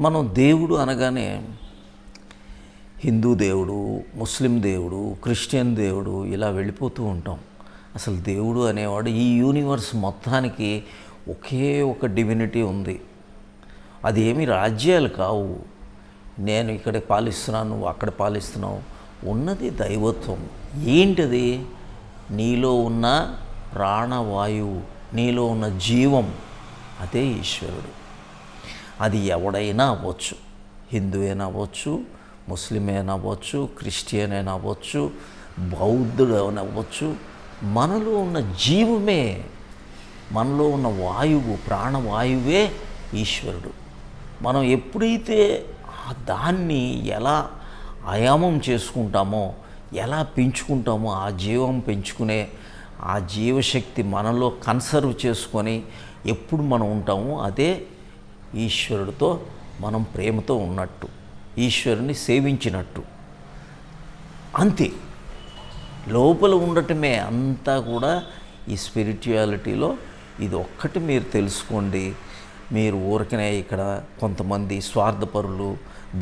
మనం దేవుడు అనగానే హిందూ దేవుడు, ముస్లిం దేవుడు, క్రిస్టియన్ దేవుడు ఇలా వెళ్ళిపోతూ ఉంటాం. అసలు దేవుడు అనేవాడు ఈ యూనివర్స్ మొత్తానికి ఒకే ఒక డివినిటీ ఉంది. అది ఏమి రాజ్యాలు కావు. నేను ఇక్కడ పాలిస్తున్నాను, నువ్వు అక్కడ పాలిస్తున్నావు. ఉన్నది దైవత్వం. ఏంటిది? నీలో ఉన్న ప్రాణవాయువు, నీలో ఉన్న జీవం, అదే ఈశ్వరుడు. అది ఎవడైనా అవ్వచ్చు. హిందూ అయినా అవ్వచ్చు, ముస్లిం అయినా అవ్వచ్చు, క్రిస్టియన్ అయినా అవ్వచ్చు, బౌద్ధుడు అయినా అవ్వచ్చు. మనలో ఉన్న జీవమే, మనలో ఉన్న వాయువు, ప్రాణవాయువే ఈశ్వరుడు. మనం ఎప్పుడైతే దాన్ని ఎలా ఆయామం చేసుకుంటామో, ఎలా పెంచుకుంటామో, ఆ జీవం పెంచుకునే ఆ జీవశక్తి మనలో కన్సర్వ్ చేసుకొని ఎప్పుడు మనం ఉంటామో అదే ఈశ్వరుడితో మనం ప్రేమతో ఉన్నట్టు, ఈశ్వరుని సేవించినట్టు. అంతే. లోపల ఉండటమే అంతా కూడా ఈ స్పిరిచువాలిటీలో. ఇది ఒక్కటి మీరు తెలుసుకోండి. మీరు ఊరికనే ఇక్కడ కొంతమంది స్వార్థపరులు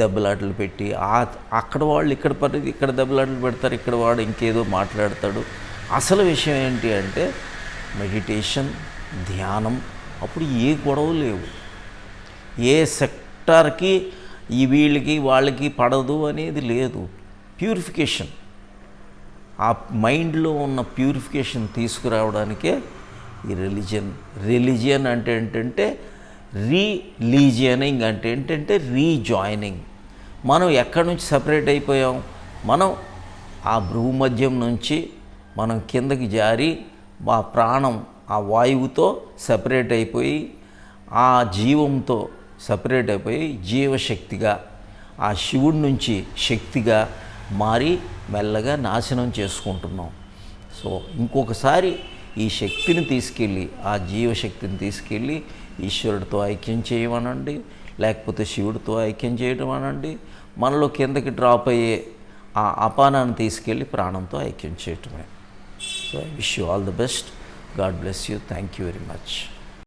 దెబ్బలాటలు పెట్టి అక్కడ వాళ్ళు ఇక్కడ దెబ్బలాటలు పెడతారు, ఇక్కడ వాడు ఇంకేదో మాట్లాడతాడు. అసలు విషయం ఏంటి అంటే మెడిటేషన్, ధ్యానం. అప్పుడు ఏ గొడవ లేవు. ఏ సెక్టార్కి ఈ వీళ్ళకి వాళ్ళకి పడదు అనేది లేదు. ప్యూరిఫికేషన్, ఆ మైండ్లో ఉన్న ప్యూరిఫికేషన్ తీసుకురావడానికే ఈ రిలీజియన్ అంటే ఏంటంటే రీలీజియనింగ్ అంటే ఏంటంటే రీజాయినింగ్. మనం ఎక్కడి నుంచి సపరేట్ అయిపోయాం? మనం ఆ భూమధ్యం నుంచి మనం కిందకి జారి ఆ ప్రాణం, ఆ వాయువుతో సపరేట్ అయిపోయి, ఆ జీవంతో సపరేట్ అయిపోయి జీవశక్తిగా, ఆ శివుడి నుంచి శక్తిగా మారి మెల్లగా నాశనం చేసుకుంటున్నాం. సో ఇంకొకసారి ఈ శక్తిని తీసుకెళ్ళి, ఆ జీవశక్తిని తీసుకెళ్ళి ఈశ్వరుడితో ఐక్యం చేయమనండి, లేకపోతే శివుడితో ఐక్యం చేయడం అనండి. మనలో కిందకి డ్రాప్ అయ్యే ఆ అపానాన్ని తీసుకెళ్ళి ప్రాణంతో ఐక్యం చేయటమే. So I wish you all the best. God bless you. Thank you very much.